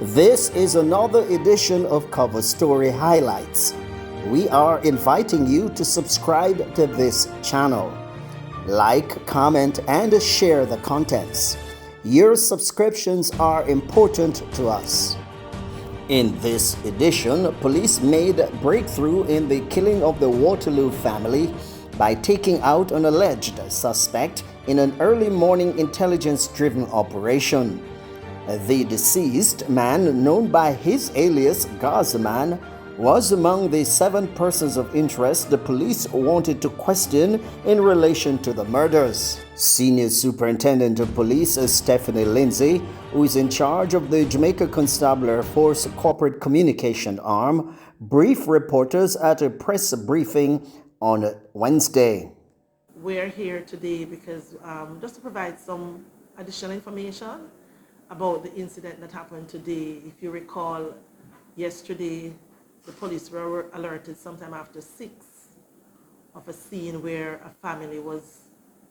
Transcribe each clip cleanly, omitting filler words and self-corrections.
This is another edition of Cover Story Highlights. We are inviting you to subscribe to this channel. Like, comment, and share the contents. Your subscriptions are important to us. In this edition, police made breakthrough in the killing of the Waterloo family by taking out an alleged suspect in an early morning intelligence-driven operation. The deceased man, known by his alias Gazaman, was among the 7 persons of interest the police wanted to question in relation to the murders. Senior Superintendent of Police Stephanie Lindsay, who is in charge of the Jamaica Constabulary Force Corporate Communication Arm, briefed reporters at a press briefing on Wednesday. We're here today because just to provide some additional information about the incident that happened today. If you recall, yesterday the police were alerted sometime after 6 of a scene where a family was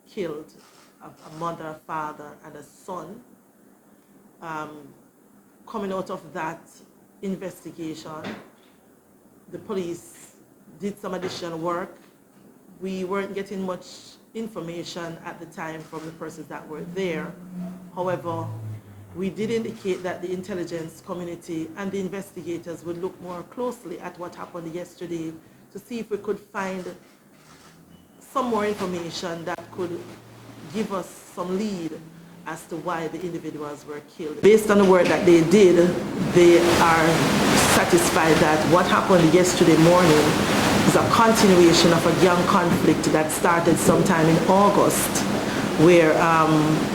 killed, a mother, a father, and a son. Coming out of that investigation, the police did some additional work. We weren't getting much information at the time from the persons that were there. However, we did indicate that the intelligence community and the investigators would look more closely at what happened yesterday to see if we could find some more information that could give us some lead as to why the individuals were killed. Based on the work that they did, they are satisfied that what happened yesterday morning is a continuation of a gang conflict that started sometime in August, where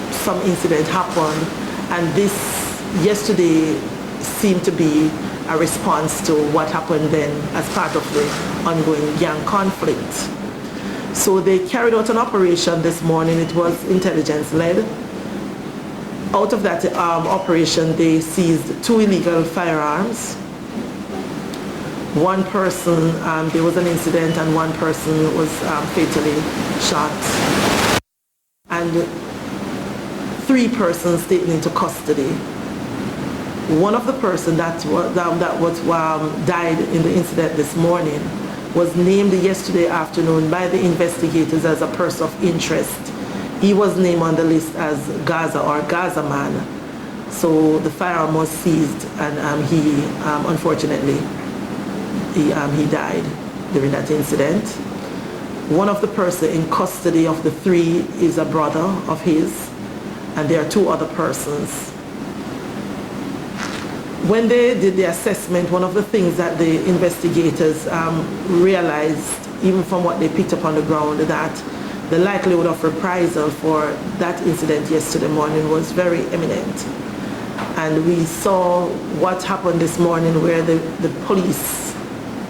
some incident happened. And this yesterday seemed to be a response to what happened then as part of the ongoing gang conflict. So they carried out an operation this morning. It was intelligence-led. Out of that operation, they seized 2 illegal firearms. One person, there was an incident and one person was fatally shot. And 3 persons taken into custody. One of the persons that died in the incident this morning was named yesterday afternoon by the investigators as a person of interest. He was named on the list as Gaza or Gazaman. So the firearm was seized, and he unfortunately he died during that incident. One of the persons in custody of the 3 is a brother of his, and there are 2 other persons. When they did the assessment, one of the things that the investigators realized, even from what they picked up on the ground, that the likelihood of reprisal for that incident yesterday morning was very imminent. And we saw what happened this morning, where the police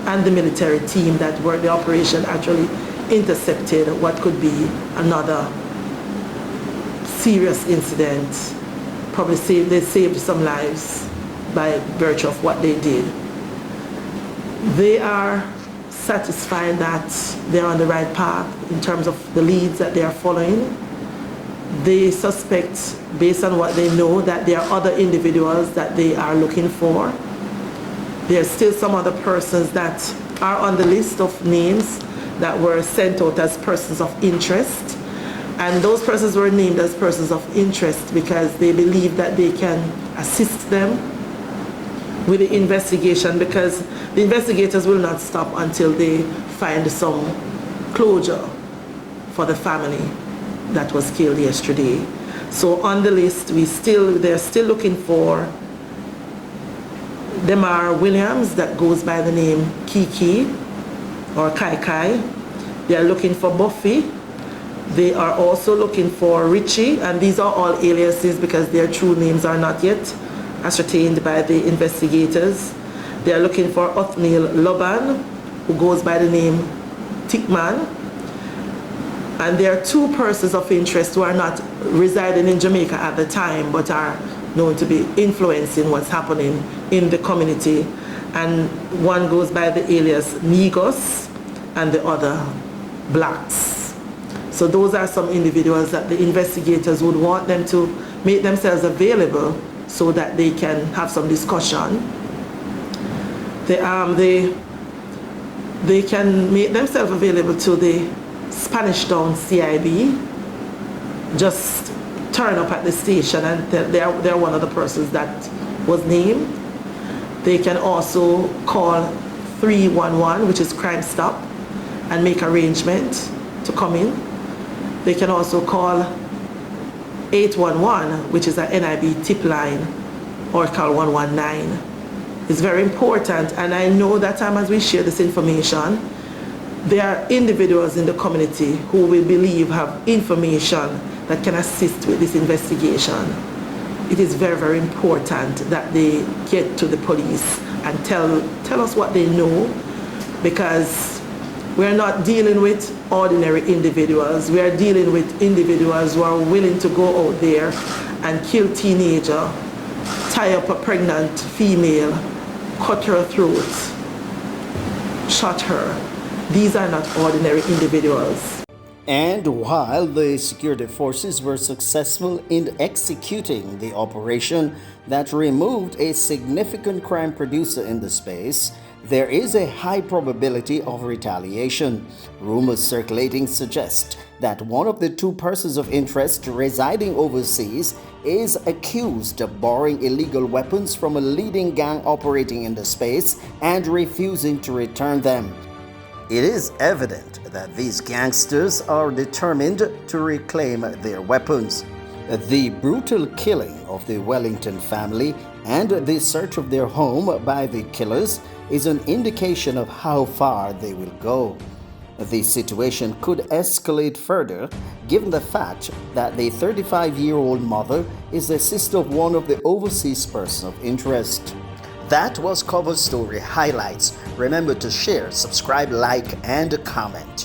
and the military team that worked the operation actually intercepted what could be another serious incident. Probably they saved some lives by virtue of what they did. They are satisfied that they're on the right path in terms of the leads that they are following. They suspect, based on what they know, that there are other individuals that they are looking for. There are still some other persons that are on the list of names that were sent out as persons of interest. And those persons were named as persons of interest because they believe that they can assist them with the investigation, because the investigators will not stop until they find some closure for the family that was killed yesterday. So on the list, they're still looking for Demar Williams, that goes by the name Kiki or Kai Kai. They are looking for Buffy. They are also looking for Richie, and these are all aliases because their true names are not yet ascertained by the investigators. They are looking for Othniel Loban, who goes by the name Tickman. And there are 2 persons of interest who are not residing in Jamaica at the time, but are known to be influencing what's happening in the community. And one goes by the alias Negos and the other Blacks. So those are some individuals that the investigators would want them to make themselves available so that they can have some discussion. They can make themselves available to the Spanish Town CIB. Just turn up at the station and they're one of the persons that was named. They can also call 311, which is Crime Stop, and make arrangement to come in. They can also call 811, which is an NIB tip line, or call 119. It's very important, and I know that as we share this information, there are individuals in the community who we believe have information that can assist with this investigation. It is very, very important that they get to the police and tell us what they know, because we're not dealing with ordinary individuals. We are dealing with individuals who are willing to go out there and kill teenager, tie up a pregnant female, cut her throat, shot her. These are not ordinary individuals. And while the security forces were successful in executing the operation that removed a significant crime producer in the space, there is a high probability of retaliation. Rumors circulating suggest that one of the two persons of interest residing overseas is accused of borrowing illegal weapons from a leading gang operating in the space and refusing to return them. It is evident that these gangsters are determined to reclaim their weapons. The brutal killing of the Wellington family and the search of their home by the killers is an indication of how far they will go. The situation could escalate further given the fact that the 35-year-old mother is the sister of one of the overseas persons of interest. That was Cover Story Highlights. Remember to share, subscribe, like, and comment.